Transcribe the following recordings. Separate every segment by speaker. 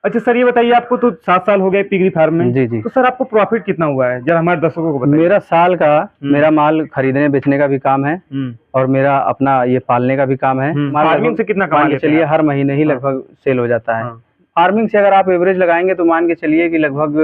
Speaker 1: अच्छा सर, ये बताइए, आपको तो 7 साल हो गए पिगरी फार्म में।
Speaker 2: जी जी।
Speaker 1: तो सर आपको प्रॉफिट कितना हुआ है, जरा हमारे दर्शकों को बताइए।
Speaker 2: मेरा साल का मेरा माल खरीदने बेचने का भी काम है और मेरा अपना ये पालने का भी काम है।
Speaker 1: फार्मिंग से कितना कमा लेते हैं?
Speaker 2: चलिए हर महीने ही लगभग सेल हो जाता है। फार्मिंग से अगर आप एवरेज लगाएंगे तो मान के चलिए कि लगभग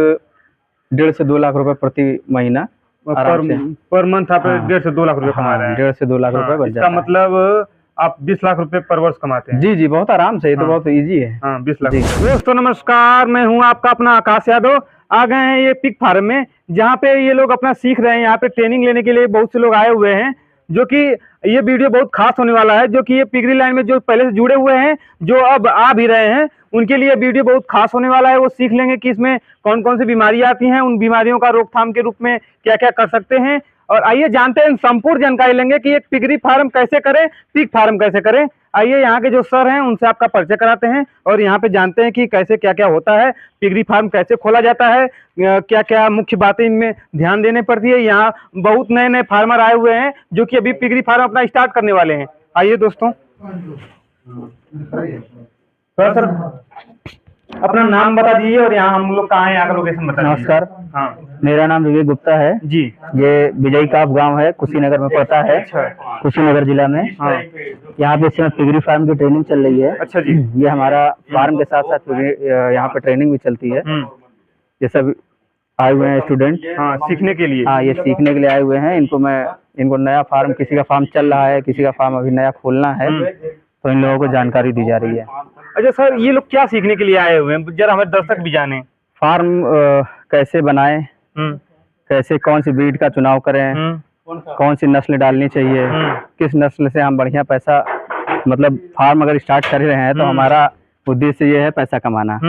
Speaker 2: 1.5 से 2 लाख रुपए प्रति महीना
Speaker 1: पर मंथ आप 1.5 से 2 लाख रुपए कमा रहे हैं।
Speaker 2: 1.5 से 2 लाख रुपए बच जाता है।
Speaker 1: इसका मतलब आप 20 लाख रुपए पर वर्ष कमाते हैं।
Speaker 2: जी जी, बहुत आराम से, ये तो बहुत इजी है।
Speaker 1: 20 लाख। दोस्तों नमस्कार, मैं हूं आपका अपना आकाश यादव। आ गए हैं ये पिग फार्म में, जहां पे ये लोग अपना सीख रहे हैं। यहाँ पे ट्रेनिंग लेने के लिए बहुत से लोग आए हुए हैं, जो कि ये वीडियो बहुत खास होने वाला है। जो कि ये पिगरी लाइन में जो पहले से जुड़े हुए हैं, जो अब आ भी रहे हैं, उनके लिए वीडियो बहुत खास होने वाला है। वो सीख लेंगे कि इसमें कौन कौन सी बीमारियां आती हैं, उन बीमारियों का रोकथाम के रूप में क्या क्या कर सकते हैं। और आइए जानते हैं, संपूर्ण जानकारी लेंगे कि एक पिगरी फार्म कैसे करें, पिग फार्म कैसे करें। आइए यहाँ के जो सर हैं उनसे आपका परिचय कराते हैं और यहाँ पे जानते हैं कि कैसे क्या क्या होता है, पिगरी फार्म कैसे खोला जाता है, क्या क्या मुख्य बातें इनमें ध्यान देने पड़ती है। यहाँ बहुत नए नए फार्मर आए हुए हैं जो कि अभी पिगरी फार्म अपना स्टार्ट करने वाले हैं। आइए दोस्तों। सर अपना नाम बता दीजिए और यहाँ हम लोग कहाँ हैं, यहाँ का लोकेशन बता दीजिए।
Speaker 2: नमस्कार।
Speaker 1: हाँ,
Speaker 2: मेरा नाम विवेक गुप्ता है
Speaker 1: जी।
Speaker 2: ये विजयी काप गांव है, कुशीनगर में पड़ता है।
Speaker 1: अच्छा।
Speaker 2: कुशीनगर जिला में।
Speaker 1: हाँ।
Speaker 2: यहाँ पे इस समय पिगरी फार्म की ट्रेनिंग चल रही है।
Speaker 1: अच्छा जी।
Speaker 2: ये हमारा फार्म के साथ साथ यहाँ पे ट्रेनिंग भी चलती है। ये सब आए हुए हैं स्टूडेंट।
Speaker 1: हाँ, सीखने के लिए।
Speaker 2: हाँ, ये सीखने के लिए आए हुए हैं। इनको नया फार्म, किसी का फार्म चल रहा है, किसी का फार्म अभी नया खोलना है, तो इन लोगों को जानकारी दी जा रही है।
Speaker 1: अच्छा सर, ये लोग क्या सीखने के लिए आए हुए हैं, जरा हमारे दर्शक भी जाने।
Speaker 2: फार्म कैसे बनाएं, कैसे कौन सी ब्रीड का चुनाव करें, कौन सी नस्ल डालनी चाहिए, किस नस्ल से हम बढ़िया पैसा, मतलब फार्म अगर स्टार्ट कर रहे हैं तो हमारा उद्देश्य ये है पैसा कमाना।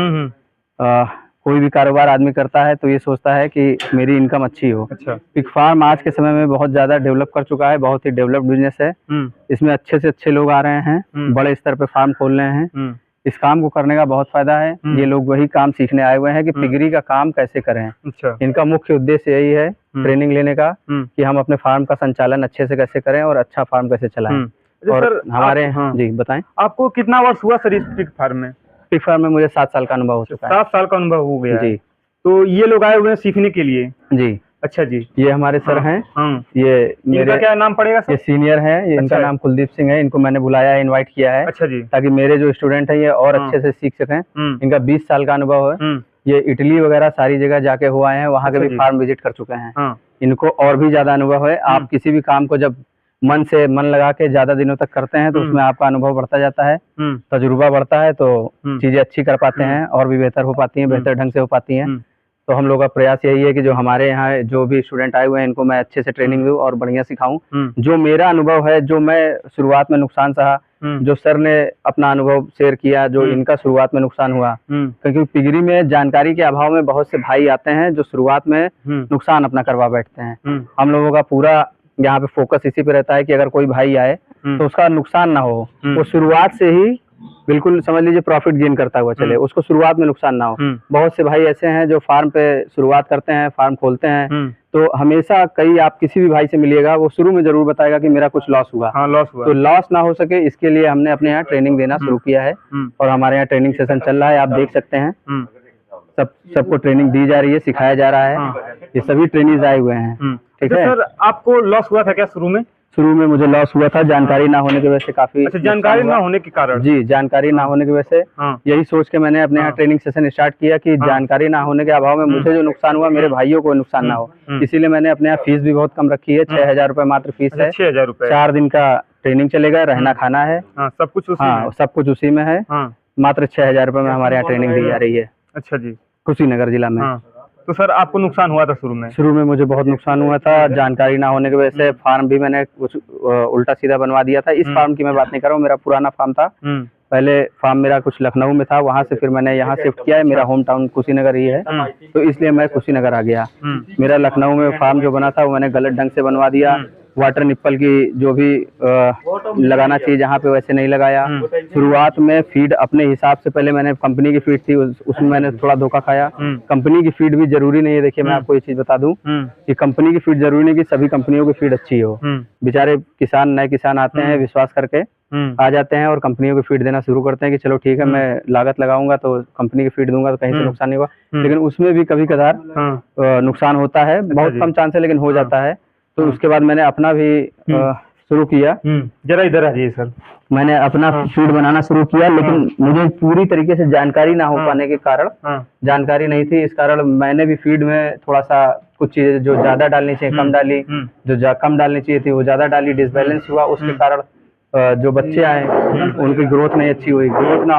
Speaker 2: कोई भी कारोबार आदमी करता है तो ये सोचता है कि मेरी इनकम अच्छी हो।
Speaker 1: अच्छा।
Speaker 2: पिग फार्म आज के समय में बहुत ज्यादा डेवलप कर चुका है, बहुत ही डेवलप्ड बिजनेस है। इसमें अच्छे से अच्छे लोग आ रहे हैं, बड़े स्तर पे फार्म खोल रहे हैं। इस काम को करने का बहुत फायदा है। ये लोग वही काम सीखने आए हुए हैं कि पिगरी का काम कैसे करें।
Speaker 1: अच्छा।
Speaker 2: इनका मुख्य उद्देश्य यही है ट्रेनिंग लेने का कि हम अपने फार्म का संचालन अच्छे से कैसे करें और अच्छा फार्म कैसे चलाएं। और
Speaker 1: सर
Speaker 2: हमारे जी बताएं,
Speaker 1: आपको कितना वर्ष हुआ सर इस पिग फार्म में?
Speaker 2: पिग फार्म में मुझे 7 साल का अनुभव हो चुका है।
Speaker 1: 7 साल का अनुभव हो गया
Speaker 2: जी।
Speaker 1: तो ये लोग आए हुए हैं सीखने के लिए?
Speaker 2: जी।
Speaker 1: अच्छा जी।
Speaker 2: ये हमारे सर हैं। ये
Speaker 1: मेरा क्या नाम पड़ेगा सर?
Speaker 2: ये सीनियर हैं। ये इनका नाम कुलदीप सिंह है। इनको मैंने बुलाया है, इनवाइट किया है।
Speaker 1: अच्छा जी।
Speaker 2: ताकि मेरे जो स्टूडेंट हैं ये और अच्छे से सीख सकें। इनका 20 साल का अनुभव है। ये इटली वगैरह सारी जगह जाके हुआ है, वहाँ के भी फार्म विजिट कर चुके हैं। इनको और भी ज्यादा अनुभव है। आप किसी भी काम को जब मन से मन लगा के ज्यादा दिनों तक करते हैं तो उसमें आपका अनुभव बढ़ता जाता है, तजुर्बा बढ़ता है, तो चीजें अच्छी कर पाते हैं और भी बेहतर हो पाती हैं, बेहतर ढंग से हो पाती हैं। तो हम लोग का प्रयास यही है कि जो हमारे यहाँ जो भी स्टूडेंट आए हुए हैं इनको मैं अच्छे से ट्रेनिंग दूं और बढ़िया सिखाऊं। जो मेरा अनुभव है, जो मैं शुरुआत में नुकसान सहा, जो सर ने अपना अनुभव शेयर किया, जो इनका शुरुआत में नुकसान हुआ, क्योंकि पिगरी में जानकारी के अभाव में बहुत से भाई आते हैं जो शुरुआत में नुकसान अपना करवा बैठते हैं। हम लोगों का पूरा यहाँ पे फोकस इसी पे रहता है कि अगर कोई भाई आए तो उसका नुकसान ना हो, वो शुरुआत से ही बिल्कुल समझ लीजिए प्रॉफिट गेन करता हुआ चले, उसको शुरुआत में नुकसान ना हो। बहुत से भाई ऐसे हैं जो फार्म पे शुरुआत करते हैं, फार्म खोलते हैं, तो हमेशा आप किसी भी भाई से मिलिएगा, वो शुरू में जरूर बताएगा कि मेरा कुछ लॉस हुआ।
Speaker 1: लॉस हुआ।
Speaker 2: तो लॉस ना हो सके इसके लिए हमने अपने यहाँ ट्रेनिंग देना शुरू किया है और हमारे यहाँ ट्रेनिंग सेशन चल रहा है। आप देख सकते हैं सबको ट्रेनिंग दी जा रही है, सिखाया जा रहा है। ये सभी ट्रेनिंग आए हुए हैं। ठीक है
Speaker 1: सर, आपको लॉस हुआ था क्या शुरू में?
Speaker 2: शुरू में मुझे लॉस हुआ था, जानकारी ना होने की वजह से काफी।
Speaker 1: अच्छा, जानकारी ना होने के कारण? जी,
Speaker 2: जानकारी ना होने की वजह से यही सोच के मैंने अपने यहाँ ट्रेनिंग सेशन स्टार्ट किया कि जानकारी ना होने के अभाव में मुझे जो नुकसान हुआ मेरे भाइयों को नुकसान ना हो। इसीलिए मैंने अपने यहाँ फीस भी बहुत कम रखी है। 6,000 रुपए मात्र फीस है।
Speaker 1: 6,000 रुपए।
Speaker 2: 4 दिन का ट्रेनिंग चलेगा, रहना खाना है,
Speaker 1: सब कुछ
Speaker 2: उसी में है। मात्र 6,000 रुपए में हमारे यहाँ ट्रेनिंग दी जा रही है।
Speaker 1: अच्छा जी।
Speaker 2: कुशीनगर जिला में।
Speaker 1: तो सर आपको नुकसान हुआ था शुरू में?
Speaker 2: शुरू में मुझे बहुत नुकसान हुआ था, जानकारी ना होने की वजह से। फार्म भी मैंने कुछ उल्टा सीधा बनवा दिया था। इस फार्म की मैं बात नहीं कर रहा हूँ, मेरा पुराना फार्म था। पहले फार्म मेरा कुछ लखनऊ में था, वहाँ से फिर मैंने यहाँ शिफ्ट किया है। मेरा होम टाउन कुशीनगर ही है, तो इसलिए मैं कुशीनगर आ गया। मेरा लखनऊ में फार्म जो बना था वो मैंने गलत ढंग से बनवा दिया। वाटर निप्पल की जो भी लगाना चाहिए जहाँ पे वैसे नहीं लगाया। शुरुआत में फीड अपने हिसाब से, पहले मैंने कंपनी की फीड थी उसमें मैंने थोड़ा धोखा खाया। कंपनी की फीड भी जरूरी नहीं है। देखिए मैं आपको ये चीज बता दूं कि कंपनी की फीड जरूरी नहीं कि सभी कंपनियों की फीड अच्छी हो। बेचारे किसान, नए किसान आते हैं, विश्वास करके आ जाते हैं और कंपनियों की फीड देना शुरू करते हैं कि चलो ठीक है मैं लागत लगाऊंगा तो कंपनी की फीड दूंगा तो कहीं से नुकसान नहीं होगा। लेकिन उसमें भी कभी कदार नुकसान होता है, बहुत कम चांस है लेकिन हो जाता है। तो उसके बाद मैंने अपना भी शुरू किया।
Speaker 1: जरा इधर आ जाइए सर।
Speaker 2: मैंने अपना फीड बनाना शुरू किया, लेकिन मुझे पूरी तरीके से जानकारी ना हो पाने के कारण, जानकारी नहीं थी, इस कारण मैंने भी फीड में थोड़ा सा कुछ चीजें जो ज्यादा डालनी चाहिए कम डाली, जो कम डालनी चाहिए थी वो ज्यादा डाली, डिसबैलेंस हुआ। उसके कारण जो बच्चे आए उनकी ग्रोथ नहीं अच्छी हुई, ग्रोथ ना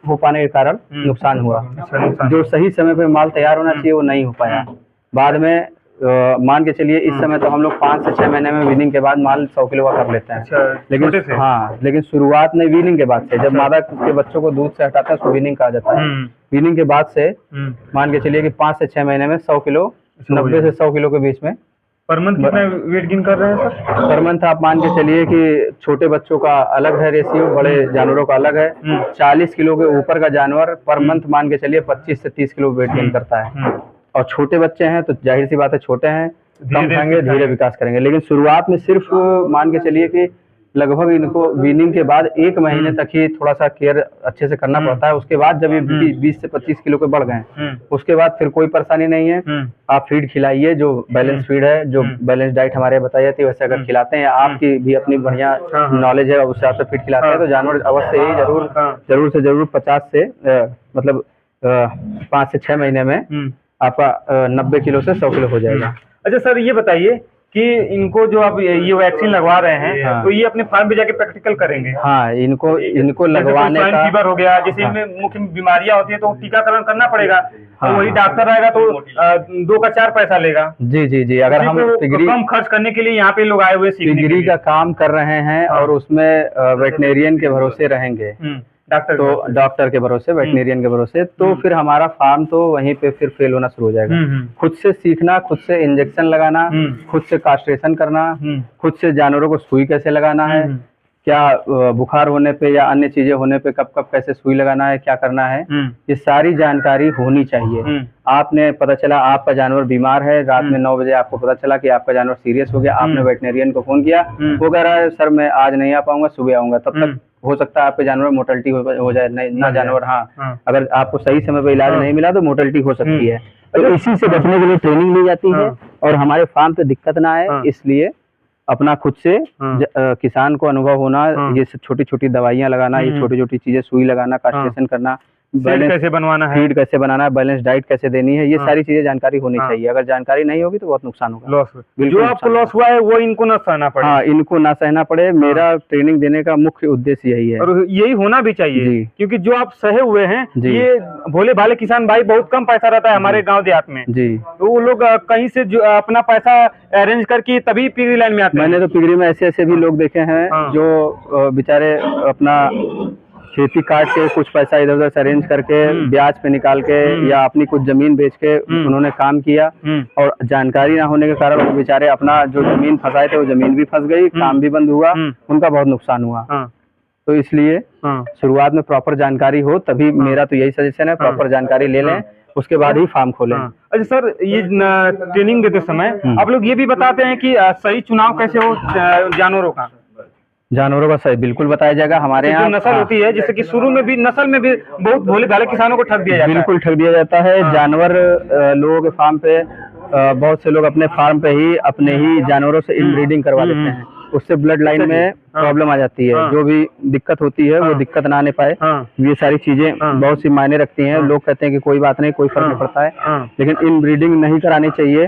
Speaker 2: हो पाने के कारण नुकसान हुआ। जो सही समय पे माल तैयार होना चाहिए वो नहीं हो पाया। बाद में मान के चलिए इस समय तो हम लोग 5 से 6 महीने में वीनिंग के बाद माल 100 किलो का कर लेते हैं। लेकिन लेकिन शुरुआत में वीनिंग के बाद से, जब मादा के बच्चों को दूध से हटाता है उसको वीनिंग कहा जाता है। वीनिंग के बाद से मान के चलिए कि 5 से 6 महीने में 100 किलो, 90 से 100 किलो के बीच में।
Speaker 1: पर मंथ कितना वेट गेन कर रहे हैं सर?
Speaker 2: पर मंथ आप मान के चलिए कि छोटे बच्चों का अलग है रेशियो, बड़े जानवरों का अलग है। 40 किलो के ऊपर का जानवर पर मंथ मान के चलिए 25 से 30 किलो वेट गेन करता है। और छोटे बच्चे हैं तो जाहिर सी बात है छोटे हैं, कम खाएंगे, धीरे विकास करेंगे। लेकिन शुरुआत में सिर्फ मान के चलिए कि लगभग इनको वीनिंग के बाद 1 महीने तक ही थोड़ा सा केयर अच्छे से करना पड़ता है। उसके बाद जब ये 20 से 25 किलो के बढ़ गए उसके बाद फिर कोई परेशानी नहीं है। आप फीड खिलाइए, जो बैलेंस फीड है, जो बैलेंस डाइट हमारे बताई जाती है वैसे अगर खिलाते हैं, आपकी भी अपनी बढ़िया नॉलेज है उससे आप फीड खिलाते हैं तो जानवर अवश्य ही जरूर से जरूर 50 से मतलब 5 से 6 महीने में आपका 90 किलो से 100 किलो हो जाएगा।
Speaker 1: अच्छा सर ये बताइए कि इनको जो आप ये वैक्सीन लगवा रहे हैं तो ये अपने फार्म पे जाके प्रैक्टिकल करेंगे?
Speaker 2: हाँ, इनको लगवाने का
Speaker 1: फीवर हो गया, जैसे इनमें मुख्य बीमारियां होती है तो टीकाकरण करना पड़ेगा। तो वही डॉक्टर आएगा तो 2 का 4 पैसा लेगा।
Speaker 2: जी। अगर हम
Speaker 1: कम खर्च करने के लिए यहाँ पे लोग आए हुए
Speaker 2: पिगरी का काम कर रहे हैं और उसमें वेटनेरियन के भरोसे रहेंगे, डॉक्टर के भरोसे, वेटनेरियन के भरोसे, तो फिर हमारा फार्म तो वहीं पे फिर फेल होना शुरू हो जाएगा। खुद से सीखना, खुद से इंजेक्शन लगाना, खुद से कास्ट्रेशन करना, खुद से जानवरों को सुई कैसे लगाना है, क्या बुखार होने पे या अन्य चीजें होने पे कब कैसे सुई लगाना है, क्या करना है, ये सारी जानकारी होनी चाहिए। आपने पता चला आपका जानवर बीमार है, रात में 9 बजे आपको पता चला कि आपका जानवर सीरियस हो गया, आपने वेटनेरियन को फोन किया, वो कह रहा है सर मैं आज नहीं आ पाऊंगा, सुबह आऊंगा, तब तक हो सकता है आपके जानवर मोर्टलिटी हो जाए ना जानवर। अगर आपको सही समय पे इलाज नहीं मिला तो मोर्टलिटी हो सकती है। तो इसी से बचने के लिए ट्रेनिंग ली जाती है और हमारे फार्म पे दिक्कत ना आए इसलिए अपना खुद से किसान को अनुभव होना, ये छोटी छोटी दवाइयाँ लगाना, ये छोटी छोटी चीजें, सुई लगाना, कास्ट्रेशन करना,
Speaker 1: बैलेंस कैसे बनवाना है,
Speaker 2: फीड कैसे बनाना है, बैलेंस डाइट कैसे देनी है, ये सारी चीजें जानकारी होनी चाहिए। अगर जानकारी नहीं होगी तो बहुत नुकसान होगा,
Speaker 1: लॉस। जो आपको लॉस हुआ है वो इनको ना सहना पड़े।
Speaker 2: हाँ, इनको ना सहना पड़े। मेरा ट्रेनिंग देने का मुख्य उद्देश्य यही है
Speaker 1: और यही होना भी चाहिए, क्योंकि जो आप सहे हुए हैं ये भोले भाले किसान भाई, बहुत कम पैसा रहता है हमारे गाँव देहात में जी, तो वो लोग कहीं से जो अपना पैसा अरेंज करके तभी पिगरी लाइन में आते हैं।
Speaker 2: मैंने तो पिगरी में ऐसे भी लोग देखे हैं जो बेचारे अपना खेती काट के कुछ पैसा इधर उधर से अरेंज करके ब्याज पे निकाल के या अपनी कुछ जमीन बेच के उन्होंने काम किया और जानकारी ना होने के कारण वो बेचारे अपना जो जमीन फंसाए थे वो जमीन भी फंस गई, काम भी बंद हुआ, उनका बहुत नुकसान हुआ। तो इसलिए शुरुआत में प्रॉपर जानकारी हो, तभी मेरा तो यही सजेशन है, प्रॉपर जानकारी ले लें उसके बाद ही फार्म खोलें।
Speaker 1: अच्छा सर, ये ट्रेनिंग देते समय आप लोग ये भी बताते हैं कि सही चुनाव कैसे हो जानवरों का
Speaker 2: सही बिल्कुल बताया जाएगा। हमारे यहाँ
Speaker 1: नस्ल होती है जैसे कि शुरू में भी नस्ल में भी बहुत भोले भाले किसानों को ठग दिया जाता है।
Speaker 2: बिल्कुल ठग दिया जाता है। जानवर लोगों के फार्म पे बहुत से लोग अपने फार्म पे ही अपने ही जानवरों से इनब्रीडिंग करवा देते हैं, उससे ब्लड लाइन में प्रॉब्लम आ जाती है। जो भी दिक्कत होती है वो दिक्कत ना आने पाए, ये सारी चीजें बहुत सी मायने रखती हैं। लोग कहते हैं कि कोई बात नहीं, कोई फर्क नहीं पड़ता है, लेकिन इनब्रीडिंग नहीं करानी चाहिए।